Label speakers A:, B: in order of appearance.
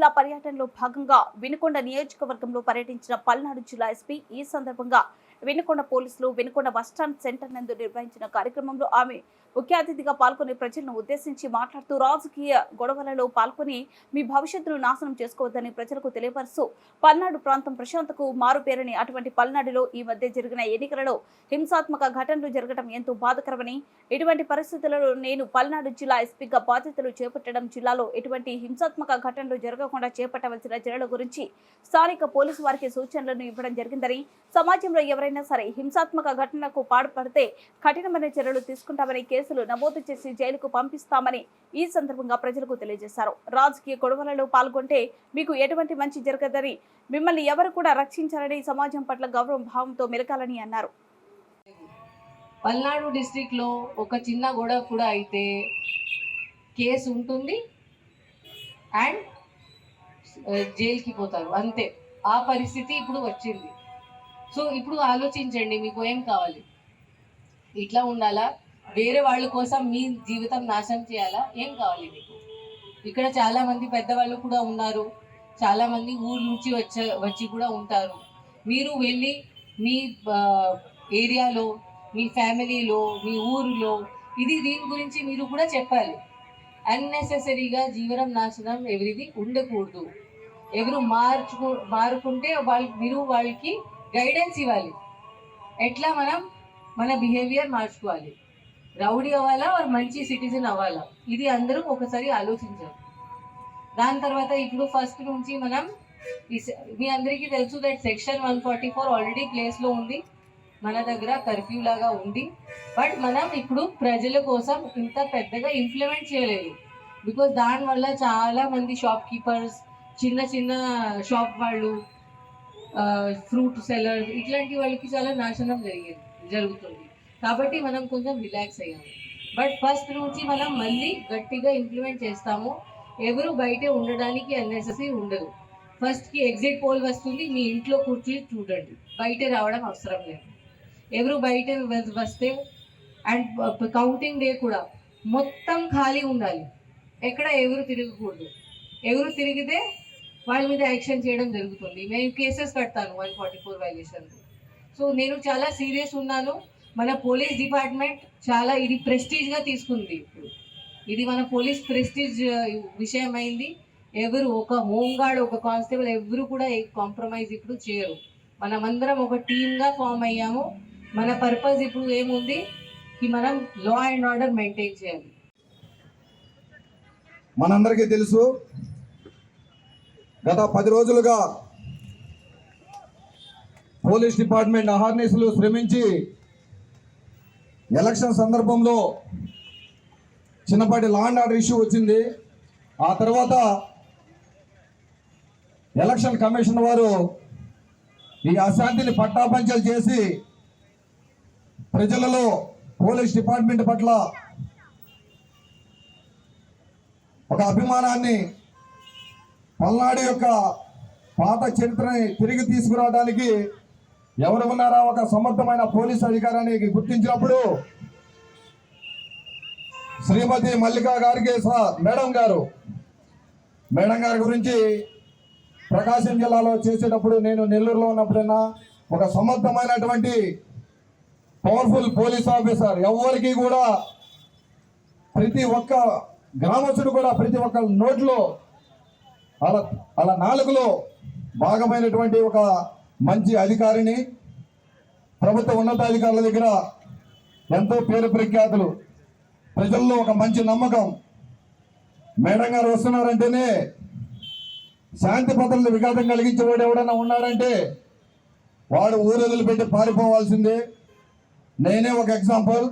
A: జిల్లా పర్యటనలో భాగంగా వినుకొండ నియోజకవర్గంలో పర్యటించిన పల్నాడు జిల్లా ఎస్పీ ఈ సందర్భంగా వినుకొండ పోలీసులు వినుకొండ బస్టాండ్ సెంటర్ నందు నిర్వహించిన కార్యక్రమంలో ఆమె ముఖ్య అతిథిగా పాల్గొని ప్రజలను ఉద్దేశించి మాట్లాడుతూ రాజకీయ గొడవలలో పాల్గొని మీ భవిష్యత్తును నాశనం చేసుకోవద్దని ప్రజలకు తెలియపరుస్తూ పల్నాడు ప్రాంతం ప్రశాంతకు మారుపేరని అటువంటి పల్నాడులో ఈ మధ్య జరిగిన ఎన్నికలలో హింసాత్మక ఘటనలు జరగడం ఎంతో బాధాకరమని ఇటువంటి పరిస్థితులలో నేను పల్నాడు జిల్లా ఎస్పీగా బాధ్యతలు చేపట్టడం జిల్లాలో ఎటువంటి హింసాత్మక ఘటనలు జరగకుండా చేపట్టవలసిన చర్యల గురించి స్థానిక పోలీసు వారికి సూచనలను ఇవ్వడం జరిగిందని సమాజంలో ఎవరైనా సరే హింసాత్మక ఘటనకు పాల్పడితే కఠినమైన చర్యలు తీసుకుంటామని కేసులు నమోదు చేసి జైలుకు పంపిస్తామని ఈ సందర్భంగా ప్రజలకు తెలియజేశారు. రాజకీయ గొడవలలో పాల్గొంటే మీకు ఎటువంటి మంచి జరగదని మిమ్మల్ని ఎవరు కూడా రక్షించాలని సమాజం పట్ల గౌరవ భావంతో మెలకాలని అన్నారు.
B: పల్నాడు డిస్ట్రిక్ట్ లో ఒక చిన్న గొడవ కూడా అయితే కేసు ఉంటుంది అండ్ జైలుకి పోతారు, అంతే. ఆ పరిస్థితి ఇప్పుడు వచ్చింది. సో ఇప్పుడు ఆలోచించండి, మీకు ఏం కావాలి? ఇట్లా ఉండాలా? వేరే వాళ్ళ కోసం మీ జీవితం నాశనం చేయాలా? ఏం కావాలి మీకు? ఇక్కడ చాలా మంది పెద్దవాళ్ళు కూడా ఉన్నారు, చాలా మంది ఊరు నుంచి వచ్చి కూడా ఉంటారు. మీరు వెళ్ళి మీ ఏరియాలో, మీ ఫ్యామిలీలో, మీ ఊరిలో దీని గురించి మీరు కూడా చెప్పాలి. అన్నెసెసరీగా జీవనం నాశనం ఎవరిది ఉండకూడదు. ఎవరు మారుకుంటే మీరు వాళ్ళకి గైడెన్స్ ఇవ్వాలి. ఎట్లా మనం మన బిహేవియర్ మార్చుకోవాలి, రౌడీ అవ్వాలా ఆర్ మంచి సిటిజన్ అవ్వాలా, ఇది అందరూ ఒకసారి ఆలోచించాలి. దాని తర్వాత ఇప్పుడు ఫస్ట్ నుంచి మనం మీ అందరికీ తెలుసు దట్ సెక్షన్ 144 ఆల్రెడీ ప్లేస్లో ఉంది, మన దగ్గర కర్ఫ్యూ లాగా ఉంది. బట్ మనం ఇప్పుడు ప్రజల కోసం ఇంత పెద్దగా ఇంప్లిమెంట్ చేయలేదు. బికాజ్ దానివల్ల చాలా మంది షాప్ కీపర్స్, చిన్న చిన్న షాప్ వాళ్ళు, ఫ్రూట్ సెల్లర్, ఇట్లాంటి వాళ్ళకి చాలా నాశనం జరుగుతుంది. కాబట్టి మనం కొంచెం రిలాక్స్ అయ్యాము. బట్ ఫస్ట్ నుంచి మనం మళ్ళీ గట్టిగా ఇంప్లిమెంట్ చేస్తాము. ఎవరు బయటే ఉండడానికి అన్నెసెసరీ ఉండదు. ఫస్ట్కి ఎగ్జిట్ పోల్ వస్తుంది, మీ ఇంట్లో కూర్చొని చూడండి, బయట రావడం అవసరం లేదు. ఎవరు బయట వస్తే అండ్ కౌంటింగ్ డే కూడా మొత్తం ఖాళీ ఉండాలి, ఎక్కడ ఎవరు తిరగకూడదు. ఎవరు తిరిగితే వాళ్ళ మీద యాక్షన్ చేయడం జరుగుతుంది. నేను కేసెస్ కడతాను 144 వైలేషన్. సో నేను చాలా సీరియస్ ఉన్నాను. మన పోలీస్ డిపార్ట్మెంట్ చాలా ఇది ప్రెస్టీజ్గా తీసుకుంది. ఇప్పుడు ఇది మన పోలీస్ ప్రెస్టీజ్ విషయం అయింది. ఎవరు ఒక హోంగార్డ్, ఒక కానిస్టేబుల్ ఎవరు కూడా కాంప్రమైజ్ ఇప్పుడు చేయరు. మనమందరం ఒక టీమ్గా ఫామ్ అయ్యాము. మన పర్పస్ ఇప్పుడు ఏముంది కి మనం లా అండ్ ఆర్డర్ మెయింటైన్ చేయాలి.
C: మనందరికీ తెలుసు, గత 10 రోజులుగా పోలీస్ డిపార్ట్మెంట్ అహర్నిశలు శ్రమించి ఎలక్షన్ సందర్భంలో చిన్నపాటి లా అండ్ ఆర్డర్ ఇష్యూ వచ్చింది. ఆ తర్వాత ఎలక్షన్ కమిషన్ వారు ఈ అశాంతిని పట్టాపంచలు చేసి ప్రజలలో పోలీస్ డిపార్ట్మెంట్ పట్ల ఒక అభిమానాన్ని, పల్నాడు యొక్క పాత చరిత్రని తిరిగి తీసుకురావడానికి ఎవరు ఉన్నారా ఒక సమర్థమైన పోలీస్ అధికారాన్ని గుర్తించినప్పుడు శ్రీమతి మల్లికా గారికి మేడం గారి గురించి ప్రకాశం జిల్లాలో చేసేటప్పుడు, నేను నెల్లూరులో ఉన్నప్పుడైనా ఒక సమర్థమైనటువంటి పవర్ఫుల్ పోలీస్ ఆఫీసర్, ఎవరికి కూడా ప్రతి ఒక్క గ్రామస్తుడు కూడా ప్రతి ఒక్క నోట్లో అలా నాలుగులో భాగమైనటువంటి ఒక మంచి అధికారిని, ప్రభుత్వ ఉన్నతాధికారుల దగ్గర ఎంతో పేరు ప్రఖ్యాతులు, ప్రజల్లో ఒక మంచి నమ్మకం. మేడం గారు వస్తున్నారంటేనే శాంతి భద్రతలు విఘాతం కలిగించేవాడు ఎవడన్నా ఉన్నాడంటే వాడు ఊరు వదిలిపెట్టి పారిపోవాల్సిందే. నేనే ఒక ఎగ్జాంపుల్.